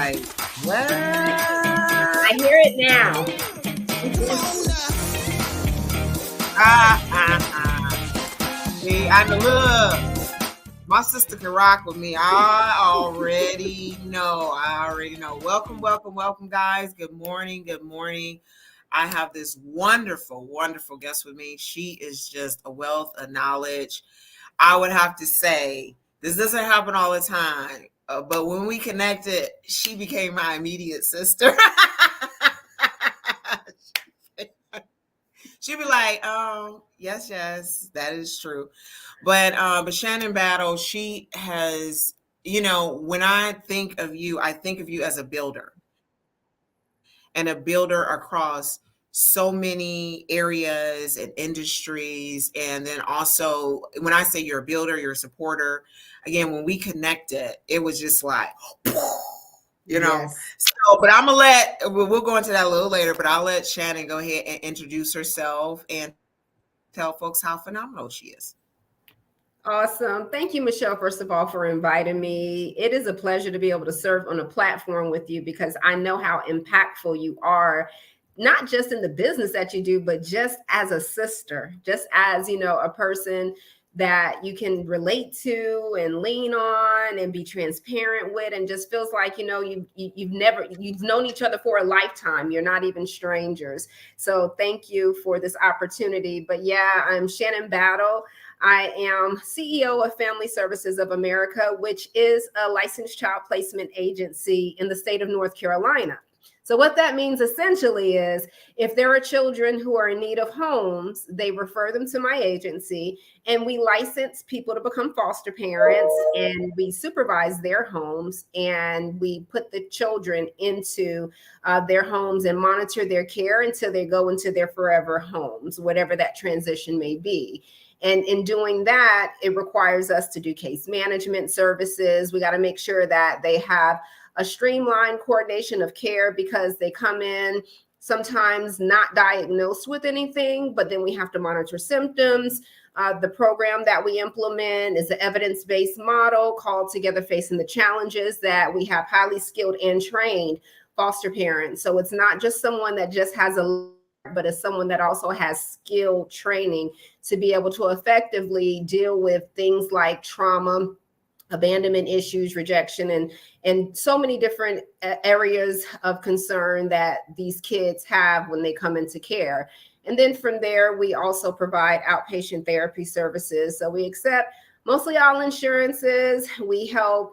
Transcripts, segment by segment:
like, what? I hear it now. See, I know, look, my sister can rock with me. I already know. Welcome, guys. Good morning. I have this wonderful guest with me. She is just a wealth of knowledge. I would have to say, this doesn't happen all the time, but when we connected, she became my immediate sister. She'd be like, yes, that is true. But Shannon Battle, she has, when I think of you as a builder, and a builder across so many areas and industries. And then also, when I say you're a builder, you're a supporter, again, when we connected, it was just like, Yes. So, but we'll go into that a little later, but I'll let Shannon go ahead and introduce herself and tell folks how phenomenal she is. Awesome. Thank you, Michelle, first of all, for inviting me. It is a pleasure to be able to serve on a platform with you because I know how impactful you are, not just in the business that you do, but just as a sister, just as, a person that you can relate to and lean on and be transparent with, and just feels like, you've known each other for a lifetime. You're not even strangers. So thank you for this opportunity. But yeah, I'm Shannon Battle. I am CEO of Family Services of America, which is a licensed child placement agency in the state of North Carolina. So what that means essentially is if there are children who are in need of homes, they refer them to my agency, and we license people to become foster parents, and we supervise their homes, and we put the children into their homes and monitor their care until they go into their forever homes, whatever that transition may be. And in doing that, it requires us to do case management services. We got to make sure that they have a streamlined coordination of care because they come in sometimes not diagnosed with anything, but then we have to monitor symptoms. The program that we implement is an evidence-based model called Together Facing the Challenges, that we have highly skilled and trained foster parents. So it's not just someone that just has but as someone that also has skill training to be able to effectively deal with things like trauma, abandonment issues, rejection, and so many different areas of concern that these kids have when they come into care. And then from there, we also provide outpatient therapy services. So we accept mostly all insurances. We help,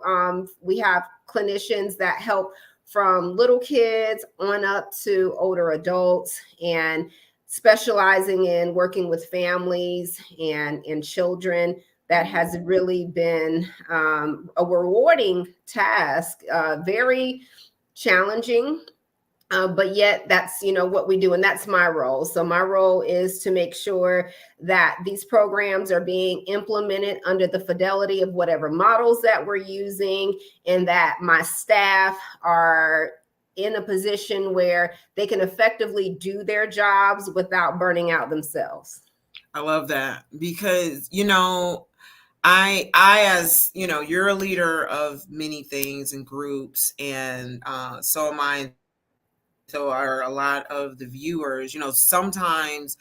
we have clinicians that help from little kids on up to older adults, and specializing in working with families and children. That has really been a rewarding task, very challenging, but yet that's, what we do. And that's my role. So my role is to make sure that these programs are being implemented under the fidelity of whatever models that we're using, and that my staff are in a position where they can effectively do their jobs without burning out themselves. I love that because, I as you're a leader of many things and groups, and so am I. So are a lot of the viewers. Sometimes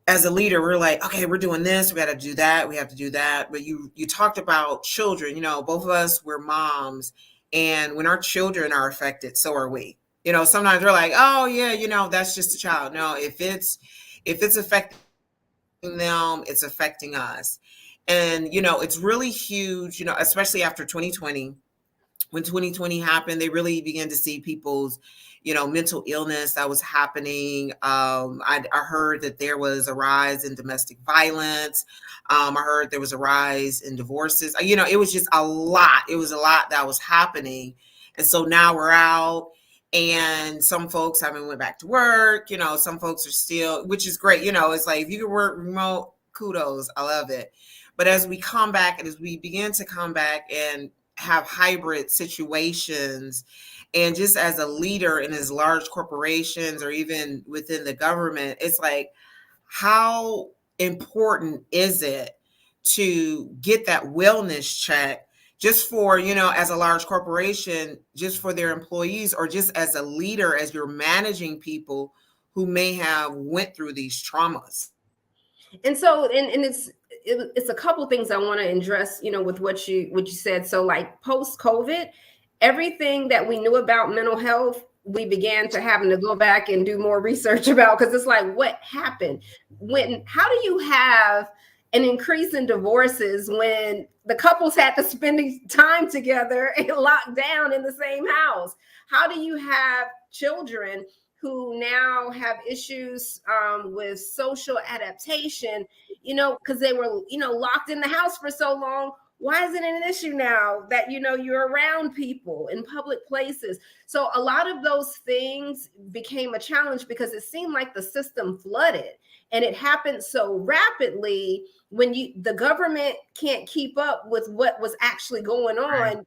as a leader, we're like, okay, we're doing this, we got to do that, we have to do that. But you talked about children. Both of us, we're moms, and when our children are affected, so are we. Sometimes we're like, oh yeah, that's just a child. No, if it's affecting them, it's affecting us. And it's really huge, especially after 2020. When 2020 happened, they really began to see people's, mental illness that was happening. I heard that there was a rise in domestic violence. I heard there was a rise in divorces. It was just a lot. It was a lot that was happening. And so now we're out, and some folks haven't went back to work. Some folks are still, which is great. It's like, if you can work remote, kudos. I love it. But as we come back, and as we begin to come back and have hybrid situations, and just as a leader in as large corporations or even within the government, it's like, how important is it to get that wellness check just for, as a large corporation, just for their employees, or just as a leader, as you're managing people who may have went through these traumas. And so, and it's a couple things I want to address, with what you said. So like post COVID, everything that we knew about mental health, we began to having to go back and do more research about, because it's like, what happened? How do you have an increase in divorces when the couples had to spend time together and locked down in the same house? How do you have children who now have issues with social adaptation, because they were, locked in the house for so long? Why is it an issue now that, you're around people in public places? So a lot of those things became a challenge because it seemed like the system flooded, and it happened so rapidly when the government can't keep up with what was actually going on,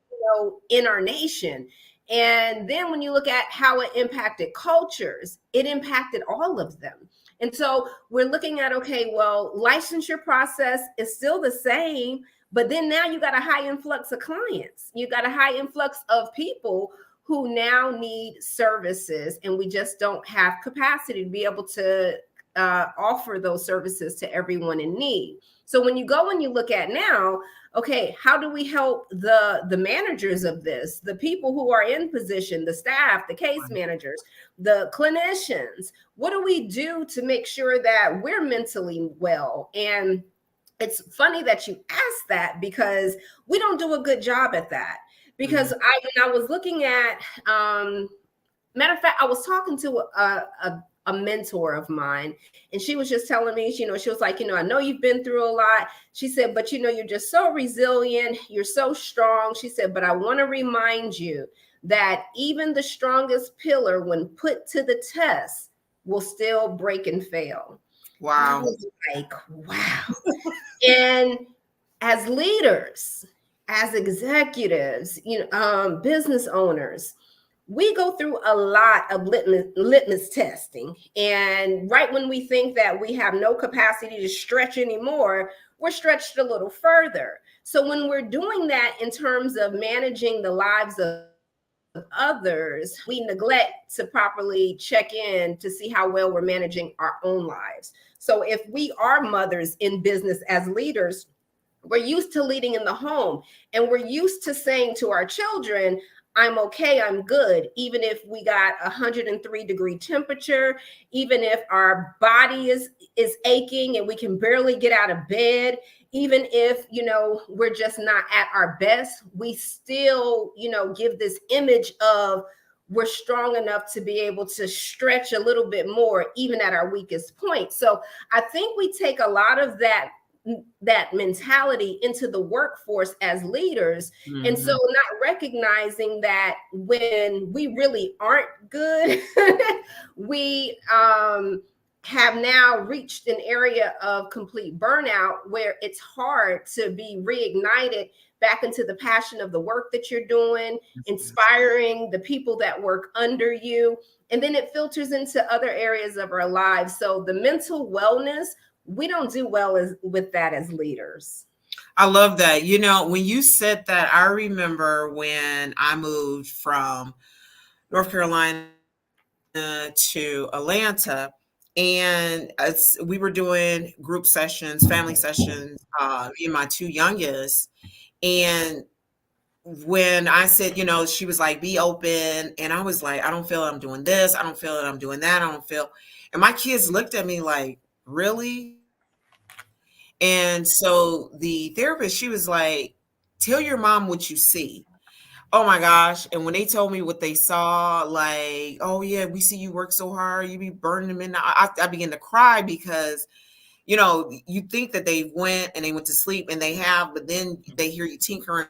in our nation. And then when you look at how it impacted cultures, it impacted all of them. And so we're looking at, okay, well, licensure process is still the same, but then now you got a high influx of clients. You got a high influx of people who now need services, and we just don't have capacity to be able to offer those services to everyone in need. So when you go and you look at now, okay, how do we help the managers of this, the people who are in position, the staff, the case managers, the clinicians? What do we do to make sure that we're mentally well? And it's funny that you asked that, because we don't do a good job at that. Because when I was looking at, matter of fact, I was talking to a mentor of mine, and she was just telling me, she was like, I know you've been through a lot. She said, but you're just so resilient. You're so strong. She said, but I want to remind you that even the strongest pillar, when put to the test, will still break and fail. Wow. I was like, wow. And as leaders, as executives, business owners, we go through a lot of litmus testing. And right when we think that we have no capacity to stretch anymore, we're stretched a little further. So when we're doing that in terms of managing the lives of others, we neglect to properly check in to see how well we're managing our own lives. So if we are mothers in business as leaders, we're used to leading in the home, and we're used to saying to our children, I'm okay, I'm good, even if we got 103-degree temperature, even if our body is aching and we can barely get out of bed, even if, we're just not at our best, we still, give this image of we're strong enough to be able to stretch a little bit more, even at our weakest point. So I think we take a lot of that mentality into the workforce as leaders. And so not recognizing that when we really aren't good, we have now reached an area of complete burnout where it's hard to be reignited back into the passion of the work that you're doing, inspiring the people that work under you. And then it filters into other areas of our lives. So the mental wellness, we don't do well with that as leaders. I love that. When you said that, I remember when I moved from North Carolina to Atlanta, and we were doing group sessions, family sessions, in my two youngest. And when I said, she was like, be open. And I was like, I don't feel I'm doing this. I don't feel that I'm doing that. I don't feel. And my kids looked at me like, really? And so the therapist, she was like, tell your mom what you see. Oh my gosh. And when they told me what they saw, like, oh yeah, we see you work so hard, you be burning them in. I began to cry because, you think that they went to sleep, and they have, but then they hear you tinkering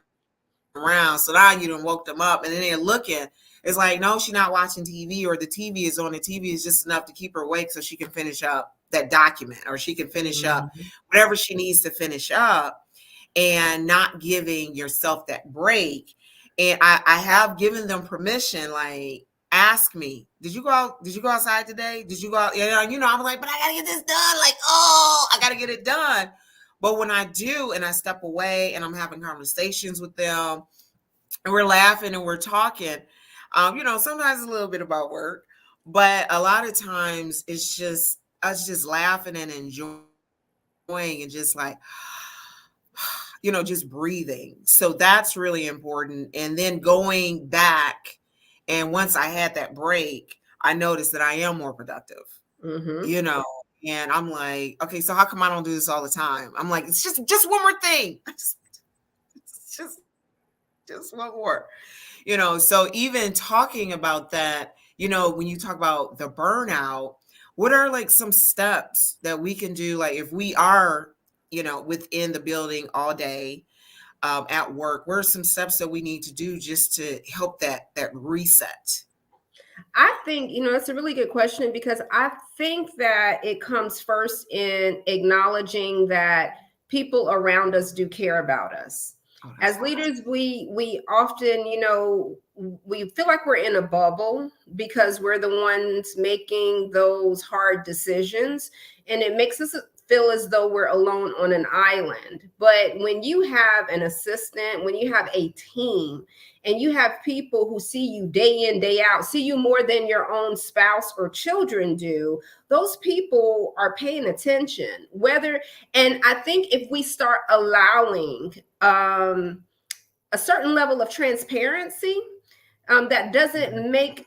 around. So now you done woke them up, and then they're looking. It's like, no, she's not watching TV, or the TV is on. The TV is just enough to keep her awake so she can finish up that document, or she can finish up whatever she needs to finish up, and not giving yourself that break. And I have given them permission, like, ask me, did you go outside today? Did you go out? I'm like, but I gotta get this done. Like, oh, I gotta get it done. But when I do and I step away and I'm having conversations with them and we're laughing and we're talking, sometimes a little bit about work, but a lot of times it's just us just laughing and enjoying and just like, just breathing. So that's really important. And then going back, and once I had that break, I noticed that I am more productive, Mm-hmm. you know. And I'm like, okay, so how come I don't do this all the time? I'm like, it's just one more thing. It's just one more. So even talking about that, when you talk about the burnout, what are like some steps that we can do, like if we are, within the building all day, at work, what are some steps that we need to do just to help that reset? I think, that's a really good question because I think that it comes first in acknowledging that people around us do care about us. Oh, that's As good. leaders, we often, we feel like we're in a bubble because we're the ones making those hard decisions, and it makes us feel as though we're alone on an island. But when you have an assistant, when you have a team, and you have people who see you day in, day out, see you more than your own spouse or children do, those people are paying attention. And I think if we start allowing a certain level of transparency, that doesn't make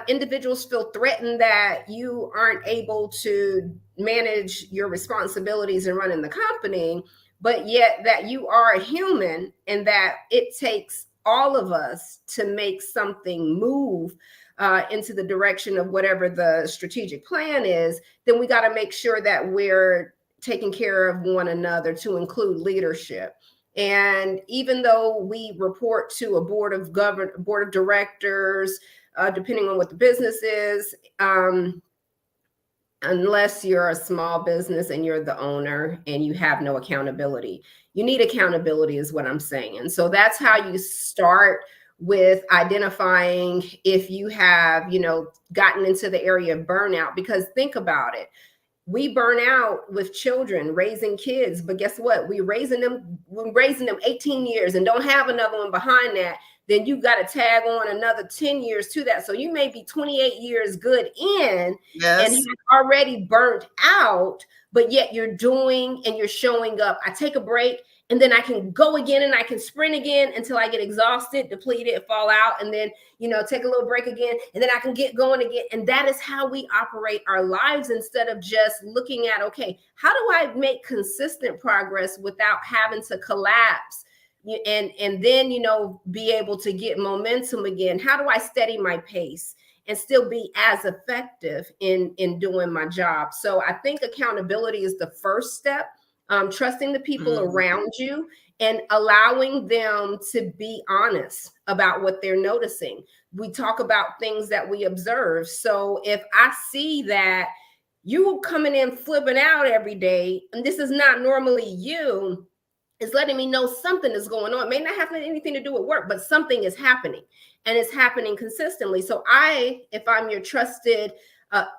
individuals feel threatened that you aren't able to manage your responsibilities and running the company, but yet that you are a human and that it takes all of us to make something move into the direction of whatever the strategic plan is, then we got to make sure that we're taking care of one another to include leadership. And even though we report to a board of directors, depending on what the business is, unless you're a small business and you're the owner and you have no accountability, you need accountability, is what I'm saying. So that's how you start with identifying if you have, gotten into the area of burnout. Because think about it, we burn out with children, raising kids, but guess what, we're raising them 18 years and don't have another one behind that. Then you got to tag on another 10 years to that, so you may be 28 years good in and have Yes. already burnt out, but yet you're doing and you're showing up. I take a break and then I can go again and I can sprint again until I get exhausted, depleted, fall out, and then take a little break again, and then I can get going again. And that is how we operate our lives, instead of just looking at, okay, how do I make consistent progress without having to collapse and then be able to get momentum again? How do I steady my pace and still be as effective in doing my job? So I think accountability is the first step. Trusting the people Mhm. around you and allowing them to be honest about what they're noticing. We talk about things that we observe. So if I see that you coming in flipping out every day, and this is not normally you, it's letting me know something is going on. It may not have anything to do with work, but something is happening, and it's happening consistently. So if I'm your trusted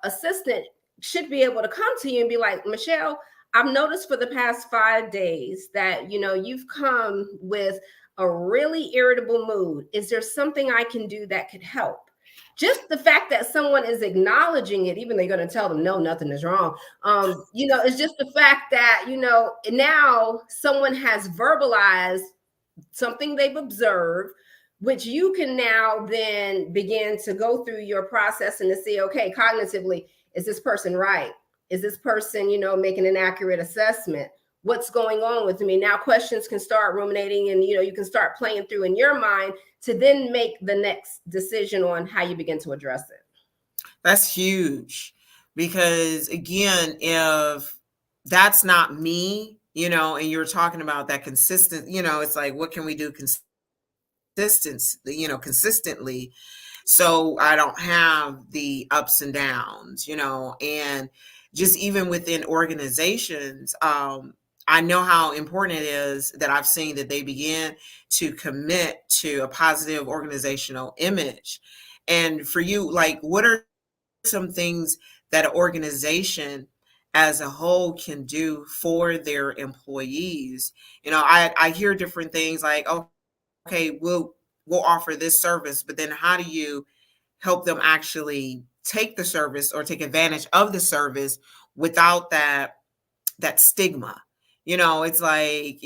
assistant, should be able to come to you and be like, Michelle, I've noticed for the past 5 days that you've come with a really irritable mood. Is there something I can do that could help? Just the fact that someone is acknowledging it, even they're going to tell them no, nothing is wrong. It's just the fact that now someone has verbalized something they've observed, which you can now then begin to go through your process and to see, okay, cognitively, is this person right? Is this person, making an accurate assessment? What's going on with me? Now questions can start ruminating, and you can start playing through in your mind to then make the next decision on how you begin to address it. That's huge because, again, if that's not me, and you're talking about that consistent, it's like, what can we do consistently, so I don't have the ups and downs, and just even within organizations, I know how important it is that I've seen that they begin to commit to a positive organizational image. And for you, like, what are some things that an organization as a whole can do for their employees. I hear different things like, okay, we'll offer this service, but then how do you help them actually take the service or take advantage of the service without that stigma? It's like,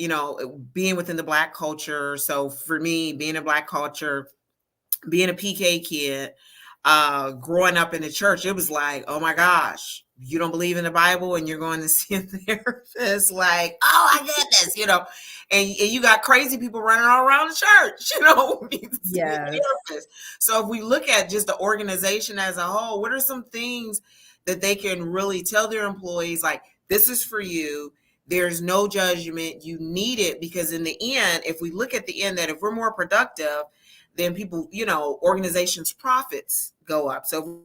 being within the Black culture. So for me, being a Black culture, being a PK kid, growing up in the church, it was like, oh my gosh, you don't believe in the Bible and you're going to see a therapist? Like, oh my goodness, and you got crazy people running all around the church, need to see a Yes. therapist. So if we look at just the organization as a whole, what are some things that they can really tell their employees, like, this is for you? There's no judgment. You need it, because in the end, if we look at the end, that if we're more productive, then people, organizations' profits go up. So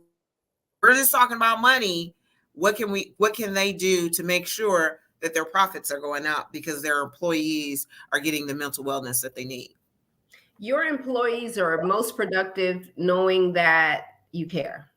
we're just talking about money. What can they do to make sure that their profits are going up because their employees are getting the mental wellness that they need? Your employees are most productive knowing that you care.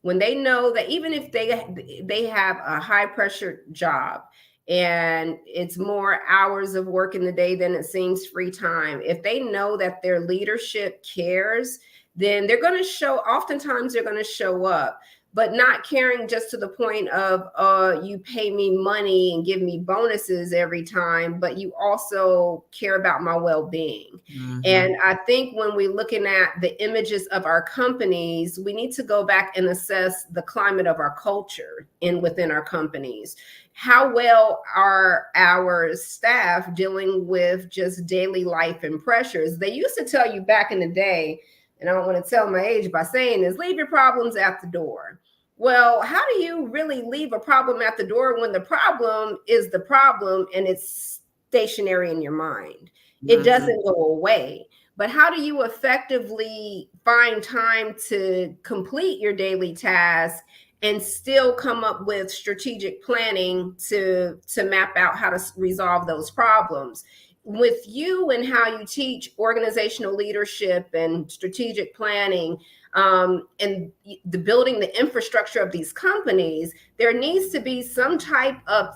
When they know that, even if they have a high pressure job and it's more hours of work in the day than it seems free time, if they know that their leadership cares, then they're going to show, oftentimes they're going to show up. But not caring just to the point of, you pay me money and give me bonuses every time, but you also care about my well-being. Mm-hmm. And I think when we're looking at the images of our companies, we need to go back and assess the climate of our culture within our companies. How well are our staff dealing with just daily life and pressures? They used to tell you back in the day, and I don't want to tell my age by saying this, leave your problems at the door. Well, how do you really leave a problem at the door when the problem is the problem and it's stationary in your mind? It Mm-hmm. doesn't go away. But how do you effectively find time to complete your daily tasks and still come up with strategic planning to map out how to resolve those problems? With you and how you teach organizational leadership and strategic planning, and the building the infrastructure of these companies, there needs to be some type of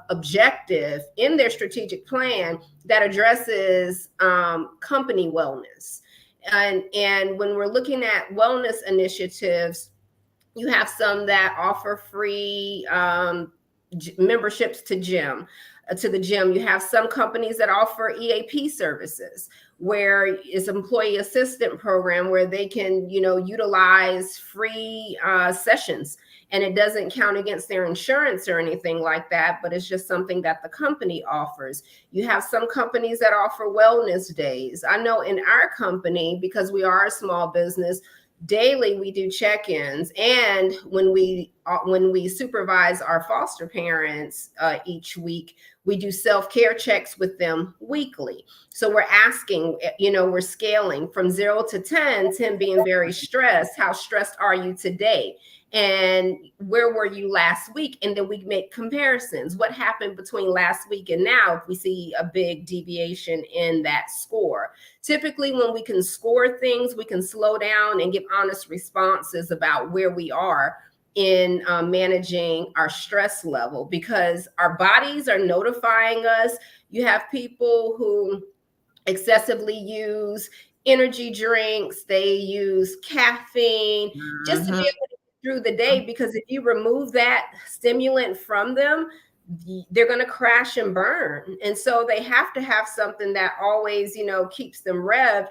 objective in their strategic plan that addresses company wellness. And when we're looking at wellness initiatives, you have some that offer free memberships to the gym. You have some companies that offer EAP services, where it's employee assistant program where they can, utilize free sessions, and it doesn't count against their insurance or anything like that, but it's just something that the company offers. You have some companies that offer wellness days. I know in our company, because we are a small business, daily we do check-ins, and when we supervise our foster parents each week, we do self-care checks with them weekly. So we're asking, we're scaling from 0 to 10, 10 being very stressed. How stressed are you today? And where were you last week? And then we make comparisons. What happened between last week and now if we see a big deviation in that score? Typically, when we can score things, we can slow down and give honest responses about where we are in managing our stress level, because our bodies are notifying us. You have people who excessively use energy drinks, they use caffeine just to be Mm-hmm. able to get through the day, because if you remove that stimulant from them, they're going to crash and burn. And so they have to have something that always, keeps them revved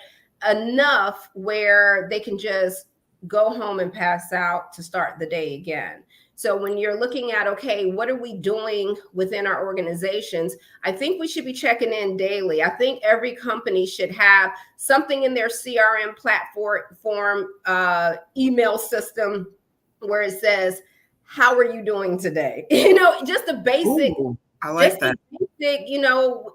enough where they can just go home and pass out to start the day again. So when you're looking at, okay, what are we doing within our organizations? I think we should be checking in daily. I think every company should have something in their CRM platform, email system, where it says, how are you doing today? Just a basic, Ooh, I just like a that. basic,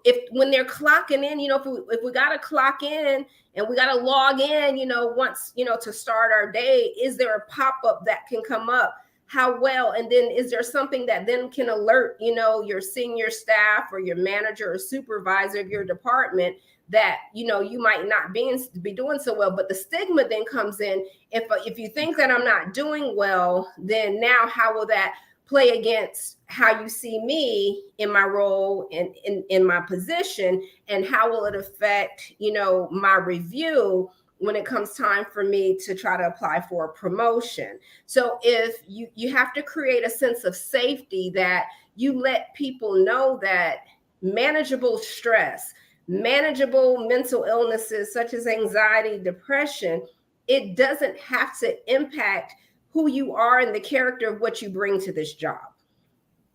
if when they're clocking in, if we got to clock in and we got to log in, once, to start our day, is there a pop-up that can come up? How well? And then is there something that then can alert, your senior staff or your manager or supervisor of your department that, you might not be doing so well? But the stigma then comes in. If you think that I'm not doing well, then now how will that play against how you see me in my role and in my position, and how will it affect, my review when it comes time for me to try to apply for a promotion. So if you have to create a sense of safety, that you let people know that manageable stress, manageable mental illnesses such as anxiety, depression, it doesn't have to impact who you are and the character of what you bring to this job.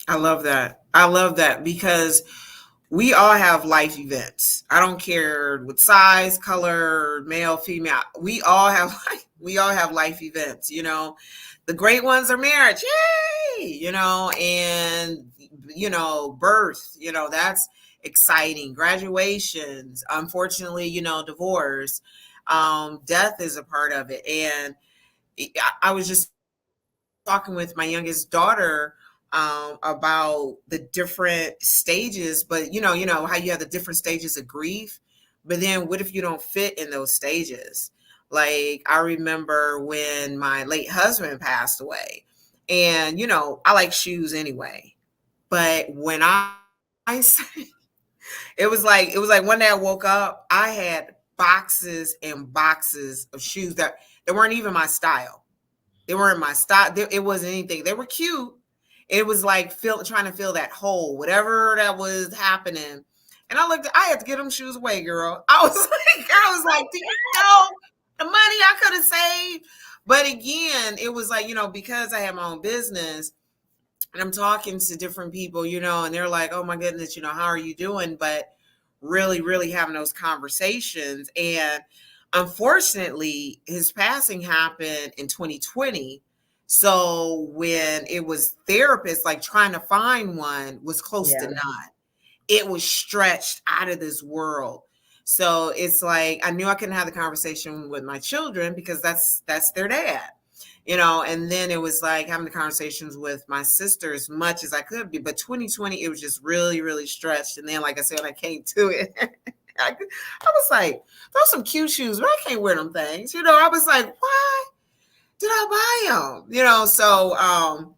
I love that. I love that because we all have life events. I don't care what size, color, male, female. We all have life events, The great ones are marriage, yay, and birth, that's exciting. Graduations, unfortunately, divorce, death is a part of it. And I was just talking with my youngest daughter about the different stages, but how you have the different stages of grief. But then what if you don't fit in those stages? Like I remember when my late husband passed away, and I like shoes anyway. But when I it was like one day I woke up, I had boxes and boxes of shoes that weren't even my style. They weren't my style. It wasn't anything. They were cute. It was like trying to fill that hole, whatever that was happening. And I had to get them shoes away, girl. I was like, do you know the money I could have saved? But again, it was like, because I have my own business and I'm talking to different people, and they're like, oh my goodness, how are you doing? But really, really having those conversations. And unfortunately, his passing happened in 2020. So when it was therapists, like trying to find one was close to Yeah. none. It was stretched out of this world. So it's like I knew I couldn't have the conversation with my children because that's their dad. And then it was like having the conversations with my sister as much as I could be. But 2020, it was just really, really stretched. And then, like I said, when I came to it, I was like, those some cute shoes, but I can't wear them things. I was like, why did I buy them?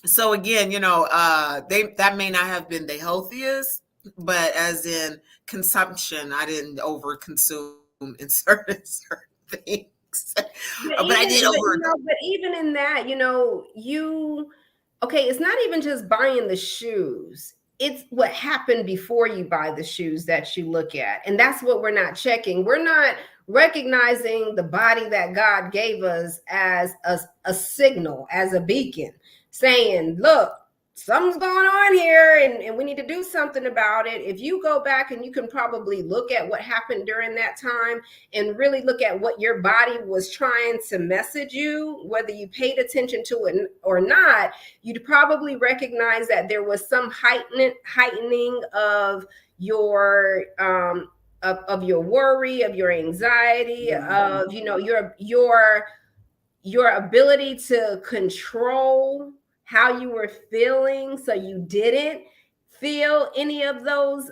So again, that may not have been the healthiest, but as in consumption, I didn't over consume in certain things. But But I even, did but, over. but even in that, okay, it's not even just buying the shoes. It's what happened before you buy the shoes that you look at. And that's what we're not checking. We're not recognizing the body that God gave us as a signal, as a beacon, saying, look, something's going on here, and we need to do something about it. If you go back, and you can probably look at what happened during that time and really look at what your body was trying to message you, whether you paid attention to it or not, you'd probably recognize that there was some heightening of your of your worry, of your anxiety, of your ability to control how you were feeling, so you didn't feel any of those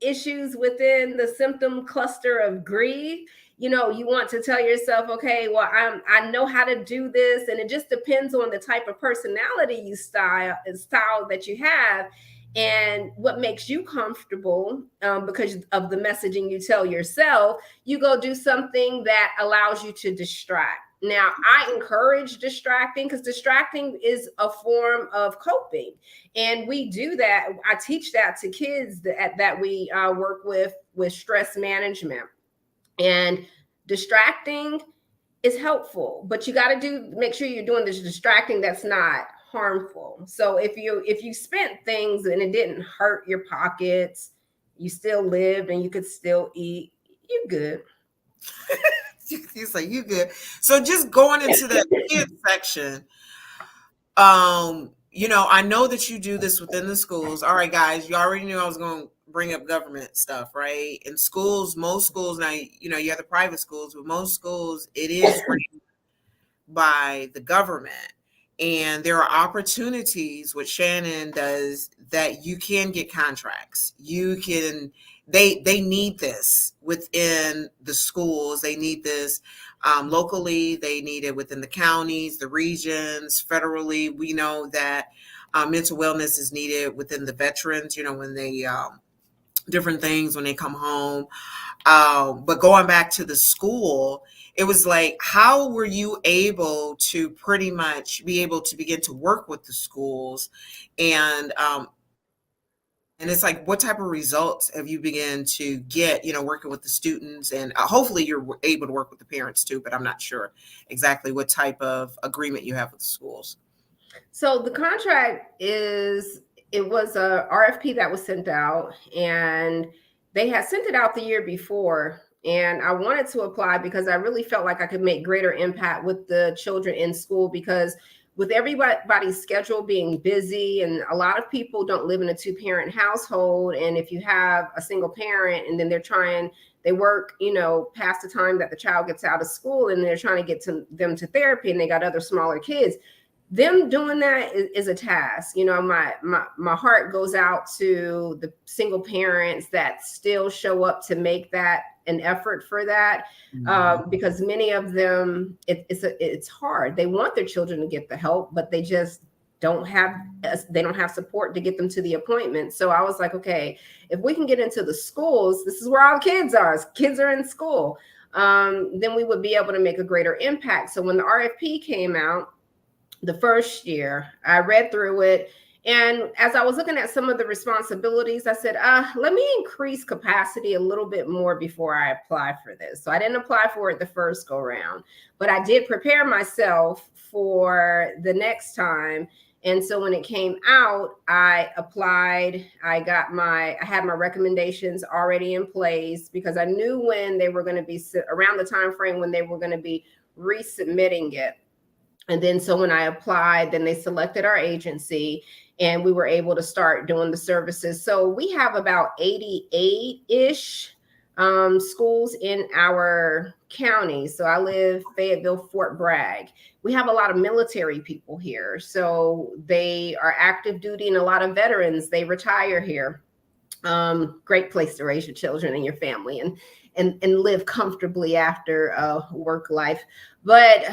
issues within the symptom cluster of grief. You want to tell yourself, okay, well, I know how to do this, and it just depends on the type of personality style that you have and what makes you comfortable, because of the messaging you tell yourself. You go do something that allows you to distract. Now, I encourage distracting, because distracting is a form of coping. And we do that. I teach that to kids that we work with stress management. And distracting is helpful, but you got to make sure you're doing this distracting that's not harmful. So if you spent things and it didn't hurt your pockets, you still lived and you could still eat, you're good. He's like, you good. So just going into the kids section, I know that you do this within the schools. All right, guys, you already knew I was going to bring up government stuff, right? In schools, most schools now, you have the private schools, but most schools, it is ran by the government. And there are opportunities, what Shannon does, that you can get contracts. You can they need this within the schools. They need this locally. They need it within the counties, the regions, federally. We know that mental wellness is needed within the veterans. When they different things when they come home. But going back to the school, it was like, how were you able to pretty much be able to begin to work with the schools, and and it's like, what type of results have you begun to get, working with the students? And hopefully you're able to work with the parents too, but I'm not sure exactly what type of agreement you have with the schools. So the contract is, it was a RFP that was sent out, and they had sent it out the year before. And I wanted to apply because I really felt like I could make greater impact with the children in school, because with everybody's schedule being busy, and a lot of people don't live in a two-parent household. And if you have a single parent and then they work, past the time that the child gets out of school, and they're trying to get them to therapy, and they got other smaller kids, them doing that is a task. My heart goes out to the single parents that still show up to make that an effort for that, because many of them, it's hard. They want their children to get the help, but they just don't have support to get them to the appointment. So I was like, okay, if we can get into the schools, this is where all the kids are. Kids are in school. Then we would be able to make a greater impact. So when the RFP came out, the first year, I read through it. And as I was looking at some of the responsibilities, I said, let me increase capacity a little bit more before I apply for this. So I didn't apply for it the first go round, but I did prepare myself for the next time. And so when it came out, I applied. I had my recommendations already in place, because I knew when they were going to be around the time frame when they were going to be resubmitting it. And then so when I applied, then they selected our agency, and we were able to start doing the services. So we have about 88-ish schools in our county. So I live Fayetteville, Fort Bragg. We have a lot of military people here. So they are active duty, and a lot of veterans, they retire here. Great place to raise your children and your family, and live comfortably after work life. But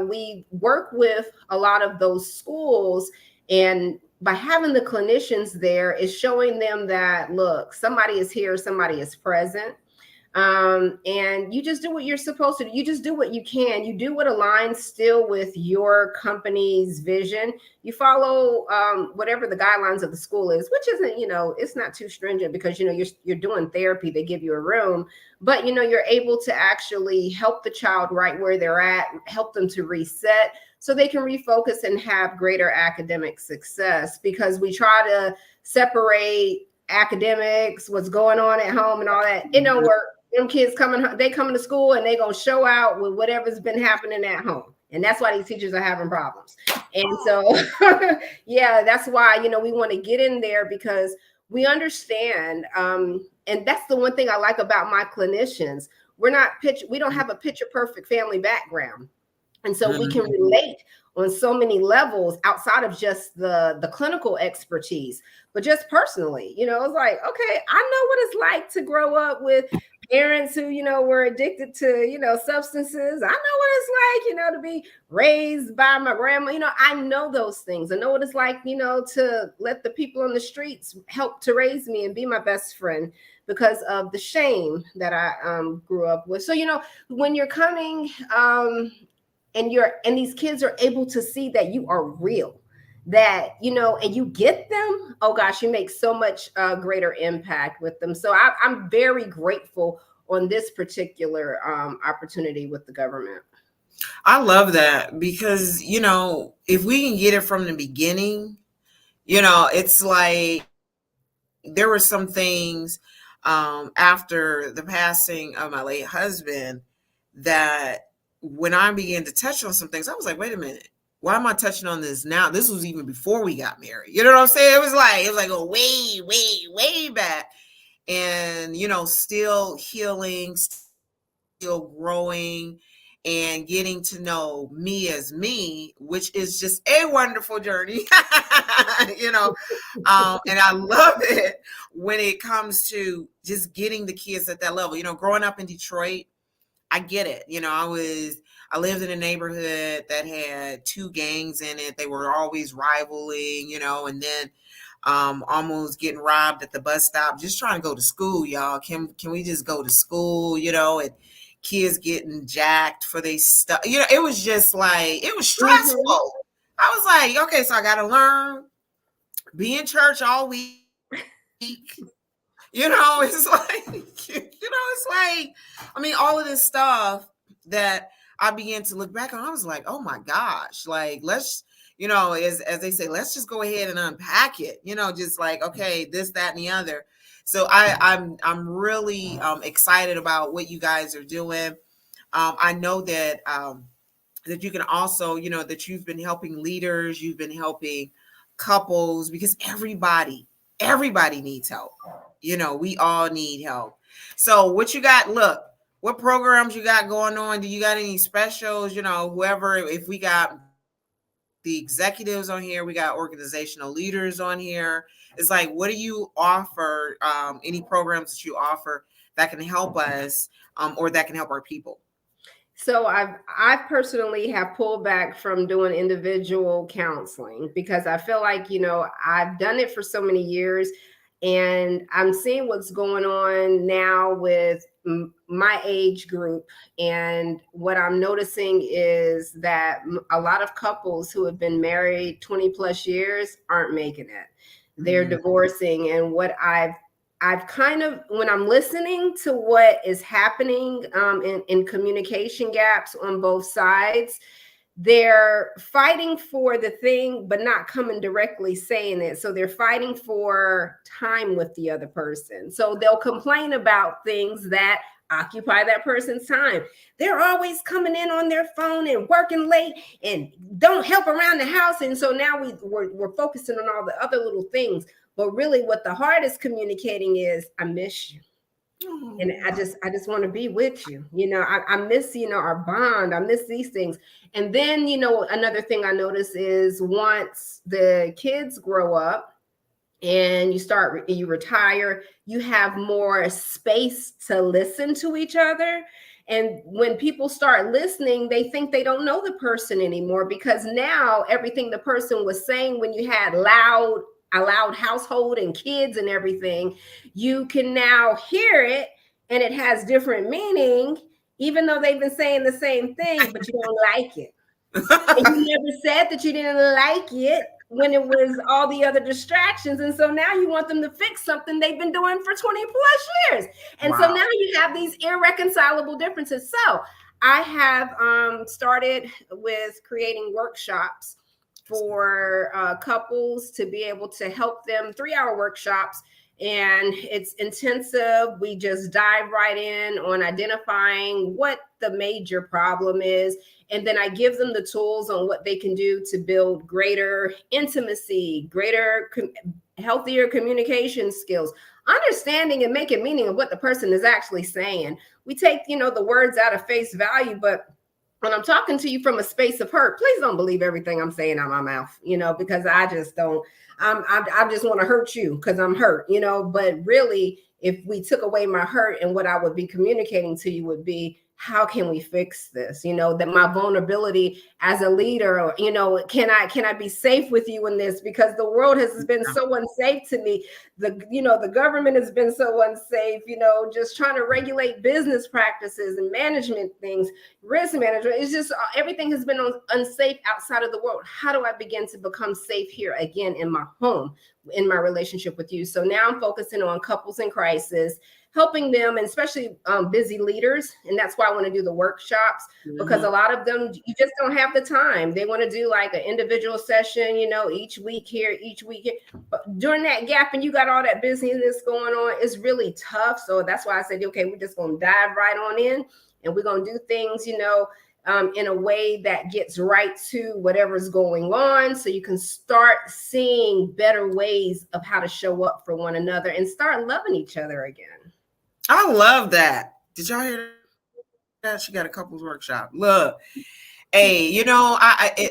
we work with a lot of those schools, and by having the clinicians there is showing them that, look, somebody is here, somebody is present. And you just do what you're supposed to do. You just do what you can. You do what aligns still with your company's vision. You follow whatever the guidelines of the school is, which isn't, it's not too stringent, because, you're doing therapy. They give you a room, but, you're able to actually help the child right where they're at, help them to reset so they can refocus and have greater academic success, because we try to separate academics, what's going on at home and all that. It don't work. Them kids coming to school, and they gonna show out with whatever's been happening at home. And that's why these teachers are having problems. And so, yeah, that's why, we want to get in there, because we understand. And that's the one thing I like about my clinicians. We don't have a picture perfect family background. And so we can relate on so many levels outside of just the clinical expertise, but just personally, it's like, okay, I know what it's like to grow up with parents who, were addicted to, substances. I know what it's like, to be raised by my grandma. I know those things. I know what it's like, to let the people on the streets help to raise me and be my best friend, because of the shame that I grew up with. So, when you're coming, and these kids are able to see that you are real, that, and you get them, oh gosh, you make so much greater impact with them. So I'm very grateful on this particular opportunity with the government. I love that, because, if we can get it from the beginning, it's like there were some things after the passing of my late husband that when I began to touch on some things, I was like, wait a minute, why am I touching on this now? This was even before we got married. You know what I'm saying? It was like a way, way, way back. And, still healing, still growing. and getting to know me as me, which is just a wonderful journey. you know, and I love it when it comes to just getting the kids at that level. Growing up in Detroit, I get it. I lived in a neighborhood that had two gangs in it. They were always rivaling, and then almost getting robbed at the bus stop, just trying to go to school, y'all. Can we just go to school, and kids getting jacked for their stuff. It was just like, it was Mhm. stressful. I was like, okay, so I got to learn, be in church all week. It's like, it's like, I mean, all of this stuff that I began to look back on, I was like, oh my gosh, like, let's, as they say, let's just go ahead and unpack it, just like, okay, this, that, and the other. So I'm really excited about what you guys are doing. I know that you can also, that you've been helping leaders, you've been helping couples, because everybody needs help. We all need help. So what you got? Look, what programs you got going on? Do you got any specials? Whoever, if we got the executives on here, we got organizational leaders on here. It's like, what do you offer? Any programs that you offer that can help us, or that can help our people? So I personally have pulled back from doing individual counseling because I feel like, I've done it for so many years, and I'm seeing what's going on now with my age group. And what I'm noticing is that a lot of couples who have been married 20 plus years aren't making it. They're Mm, divorcing. And what I've kind of, when I'm listening to what is happening in communication gaps on both sides, they're fighting for the thing, but not coming directly saying it. So they're fighting for time with the other person. So they'll complain about things that occupy that person's time. They're always coming in on their phone and working late and don't help around the house. And so now we're focusing on all the other little things. But really, what the heart is communicating is, I miss you. And I just want to be with you. I miss, our bond. I miss these things. And then, another thing I notice is once the kids grow up and you retire, you have more space to listen to each other. And when people start listening, they think they don't know the person anymore, because now everything the person was saying when you had a loud household and kids and everything, you can now hear it, and it has different meaning, even though they've been saying the same thing, but you don't like it. And you never said that you didn't like it when it was all the other distractions. And so now you want them to fix something they've been doing for 20 plus years. And so wow. now you have these irreconcilable differences. So I have started with creating workshops for couples to be able to help them, 3-hour workshops. And it's intensive. We just dive right in on identifying what the major problem is, and then I give them the tools on what they can do to build greater intimacy, healthier communication skills, understanding and making meaning of what the person is actually saying. We take, the words out of face value, but when I'm talking to you from a space of hurt, please don't believe everything I'm saying out my mouth, because I just don't. I just want to hurt you because I'm hurt, But really, if we took away my hurt, and what I would be communicating to you would be, how can we fix this? That my vulnerability as a leader, can I be safe with you in this? Because the world has been so unsafe to me. The government has been so unsafe, just trying to regulate business practices and management things, risk management. It's just everything has been unsafe outside of the world. How do I begin to become safe here again in my home, in my relationship with you? So now I'm focusing on couples in crisis, helping them, and especially busy leaders. And that's why I want to do the workshops, because a lot of them, you just don't have the time. They want to do like an individual session, each week here, each week here. But during that gap, and you got all that busyness going on, it's really tough. So that's why I said, okay, we're just going to dive right on in, and we're going to do things, in a way that gets right to whatever's going on, so you can start seeing better ways of how to show up for one another and start loving each other again. I love that. Did y'all hear that? She got a couples workshop. Look, hey, you know,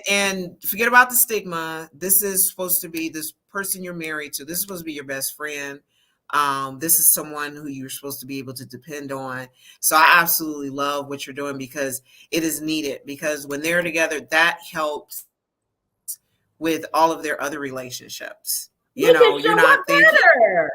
and forget about the stigma. This is supposed to be this person you're married to. This is supposed to be your best friend. This is someone who you're supposed to be able to depend on. So I absolutely love what you're doing because it is needed. Because when they're together, that helps with all of their other relationships. You We know, can you're show not up thinking, better.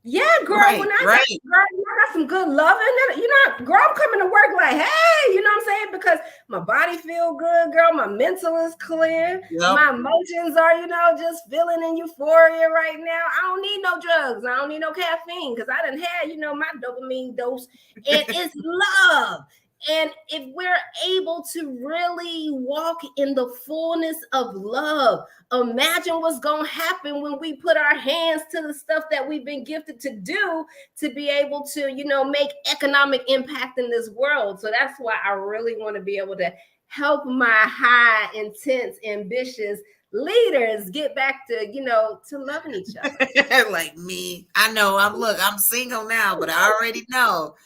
Yeah, girl. right, right. When I got some good loving, you know, girl, I'm coming to work like, hey, you know what I'm saying? Because my body feel good, girl. My mental is clear. Yep. My emotions are, you know, just feeling in euphoria right now. I don't need no drugs. I don't need no caffeine because I done had, you know, my dopamine dose. And it's love. And if we're able to really walk in the fullness of love, imagine what's going to happen when we put our hands to the stuff that we've been gifted to do to be able to, you know, make economic impact in this world. So that's why I really want to be able to help my high, intense, ambitious leaders get back to, you know, to loving each other. Like me. I know I'm single now, but I already know.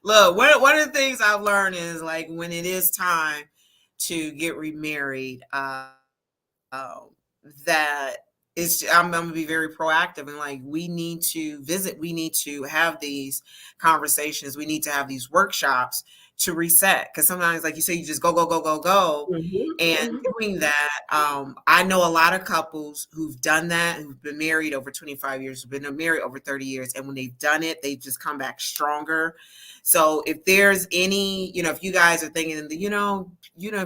Look, one of the things I've learned is like when it is time to get remarried, that I'm gonna be very proactive and like we need to visit, we need to have these conversations, we need to have these workshops to reset. Because sometimes, like you say, you just go, go, go, go, go. Mm-hmm, And mm-hmm. doing that, I know a lot of couples who've done that, who've been married over 25 years, who've been married over 30 years. And when they've done it, they've just come back stronger. So if there's any, you know, if you guys are thinking, if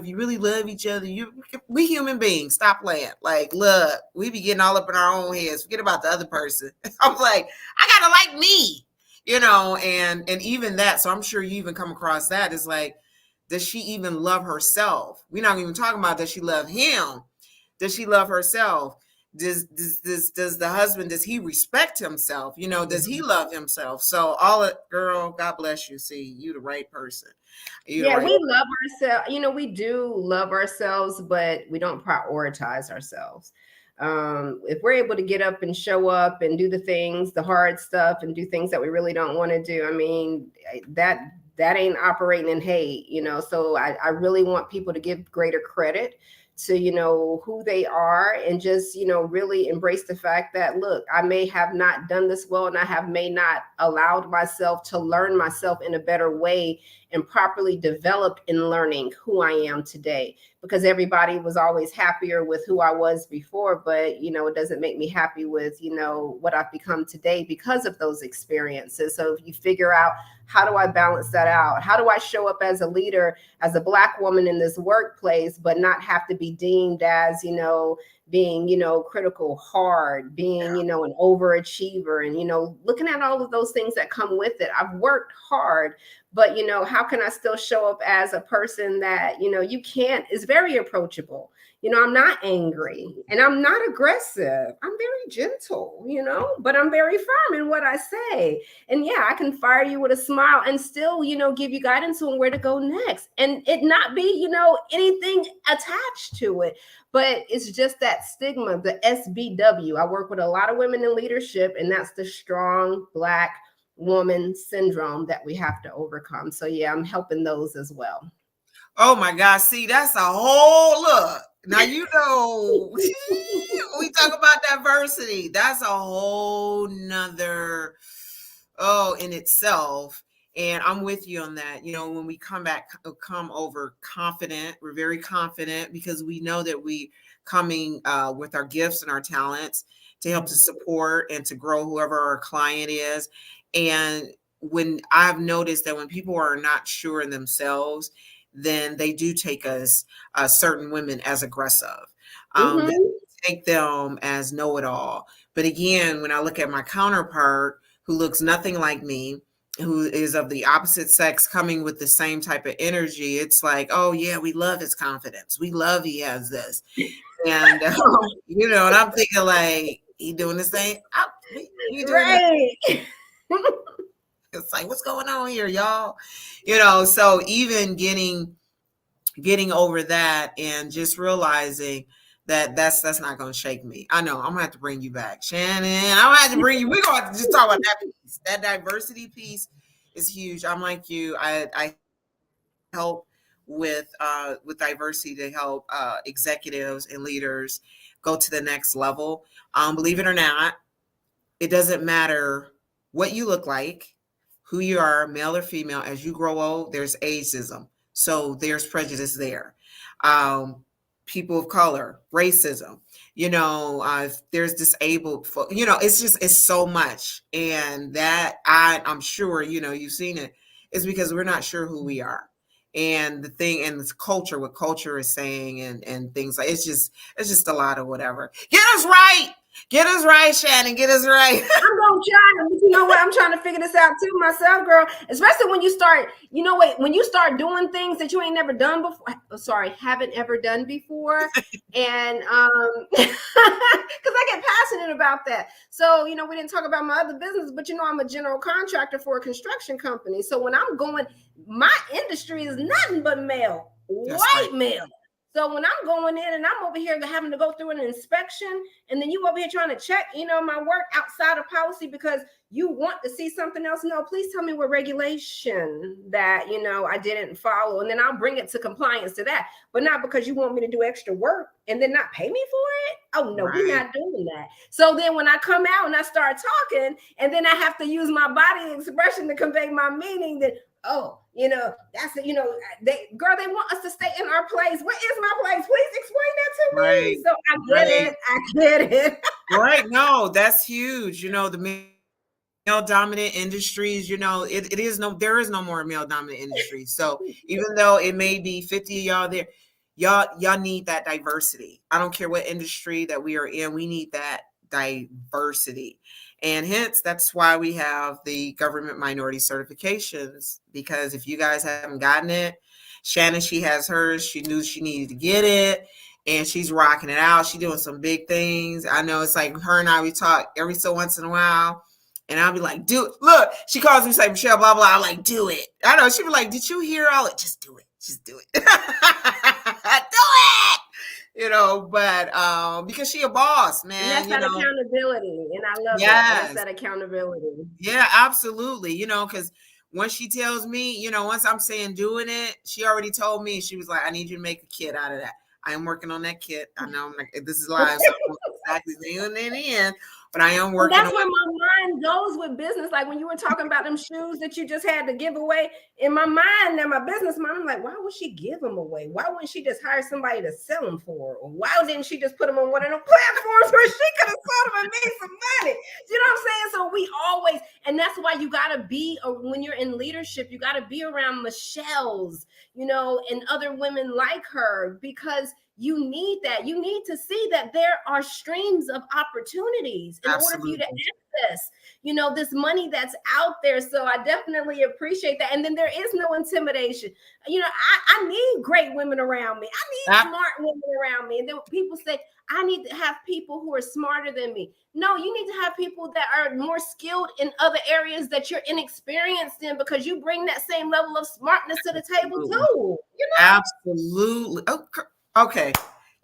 you really love each other, we human beings, stop playing. Like, look, we be getting all up in our own heads. Forget about the other person. I'm like, I gotta like me, and even that. So I'm sure you even come across that. Is like, does she even love herself? We're not even talking about does she love him? Does she love herself? Does the husband, does he respect himself? Does he love himself? So girl, God bless you. See, you the right person. You the Yeah, right. we love ourselves. You know, we do love ourselves, but we don't prioritize ourselves. If we're able to get up and show up and do the things, the hard stuff, and do things that we really don't want to do, I mean, that ain't operating in hate, you know. So I really want people to give greater credit to, you know, who they are, and just, you know, really embrace the fact that, look, I may have not done this well, and may not allowed myself to learn myself in a better way and properly developed in learning who I am today, because everybody was always happier with who I was before, but, you know, it doesn't make me happy with, you know, what I've become today because of those experiences. So if you figure out, how do I balance that out? How do I show up as a leader, as a Black woman in this workplace, but not have to be deemed as, you know, being, you know, critical, hard, being, you know, an overachiever, and, you know, looking at all of those things that come with it. I've worked hard, but, you know, how can I still show up as a person that, you know, is very approachable. You know, I'm not angry and I'm not aggressive. I'm very gentle, you know, but I'm very firm in what I say. And yeah, I can fire you with a smile and still, you know, give you guidance on where to go next, and it not be, you know, anything attached to it. But it's just that stigma, the SBW. I work with a lot of women in leadership, and that's the strong Black woman syndrome that we have to overcome. So yeah, I'm helping those as well. Oh my God. See, that's a whole look. Now, we talk about diversity. That's a whole nother, in itself. And I'm with you on that. When we come over confident, we're very confident because we know that we coming with our gifts and our talents to help to support and to grow whoever our client is. And when I've noticed that when people are not sure in themselves, then they do take us, certain women, as aggressive. They Mm-hmm. take them as know-it-all. But again, when I look at my counterpart who looks nothing like me, who is of the opposite sex coming with the same type of energy, it's like, oh yeah, we love his confidence. We love he has this. And, and I'm thinking like, he doing the same. You doing the Right. It's like, what's going on here, y'all? So even getting over that and just realizing that that's not going to shake me. I know I'm gonna have to bring you back, Shannon. I'm gonna have to bring you. We're gonna have to just talk about that piece. That diversity piece is huge. I'm like you. I help with diversity to help executives and leaders go to the next level. Believe it or not, it doesn't matter what you look like, who you are, male or female. As you grow old, there's ageism. So there's prejudice there. Um, People of color, racism, there's disabled folk, it's so much. And that I'm sure, you've seen it, is because we're not sure who we are. And the thing, and this culture, what culture is saying, and things like, it's just a lot of whatever. Get us right. Get us right, Shannon. Get us right. I'm gonna try, but you know what? I'm trying to figure this out too myself, girl. Especially when you start, when you start doing things that you ain't never done before. Sorry, haven't ever done before, and because I get passionate about that. So we didn't talk about my other business, but I'm a general contractor for a construction company. So when I'm going, my industry is nothing but male, white male. So when I'm going in and I'm over here having to go through an inspection, and then you over here trying to check, my work outside of policy because you want to see something else. No, please tell me what regulation that, I didn't follow. And then I'll bring it to compliance to that, but not because you want me to do extra work and then not pay me for it. Oh no, we're not doing that. So then when I come out and I start talking, and then I have to use my body expression to convey my meaning, that, oh, that's it. They want us to stay in our place. What is my place? Please explain that to me. So I get it. Right. No, that's huge. The male dominant industries, there is no more male dominant industry. So even though it may be 50 of y'all there, y'all need that diversity. I don't care what industry that we are in. We need that diversity. And hence, that's why we have the government minority certifications, because if you guys haven't gotten it, Shannon, she has hers. She knew she needed to get it, and she's rocking it out. She's doing some big things. I know it's like her and I, we talk every so once in a while, and I'll be like, do it. Look, she calls me, say, Michelle, blah, blah. I'm like, do it. I know. She'll be like, did you hear all it? Just do it. Just do it. Do it. But because she a boss, man. And that's that accountability. And I love that. That's that accountability. Yeah, absolutely. Because once she tells me, once I'm saying doing it, she already told me, she was like, I need you to make a kit out of that. I am working on that kit. I know I'm like, this is live, so I don't exactly in the end, but I am working. That's where my mind goes with business. Like when you were talking about them shoes that you just had to give away, in my mind, now my business mind, I'm like, why would she give them away? Why wouldn't she just hire somebody to sell them for her? Or why didn't she just put them on one of the platforms where she could have sold them and made some money? You know what I'm saying? So we always, and that's why you got to be, when you're in leadership, you got to be around Michelle's, and other women like her, because you need that. You need to see that there are streams of opportunities in order for you to access, this money that's out there. So I definitely appreciate that. And then there is no intimidation. I need great women around me. I need smart women around me. And then people say, I need to have people who are smarter than me. No, you need to have people that are more skilled in other areas that you're inexperienced in, because you bring that same level of smartness to the table too. Absolutely. Okay.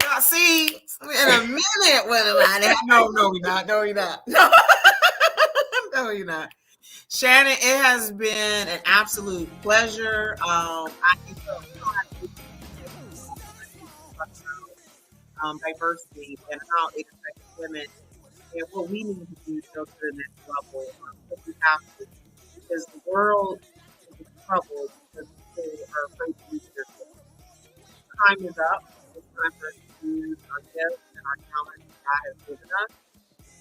Y'all see, in a minute, no, we're not. No, you're not. No, you're not. Shannon, it has been an absolute pleasure. I think diversity and how it affects women, and what we need to do to go to the next level. We have to, because the world is in trouble because people are afraid to use their voice. Time is up. It's time for us to use our gifts and our talents that God has given us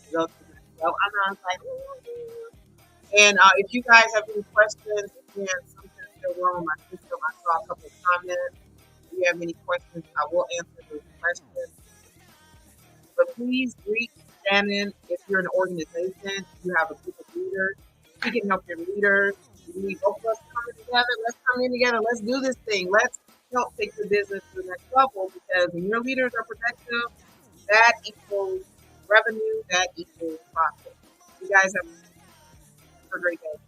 to go to the next level. I'm not like, and if you guys have any questions, again, something's still wrong with my system. I saw a couple of comments. If you have any questions, I will answer those questions. But please reach Shannon if you're an organization, you have a group of leaders. We can help your leaders. We need both of us coming together. Let's come in together. Let's do this thing. Let's help take the business to the next level, because when your leaders are productive, that equals revenue, that equals profit. You guys have a great day.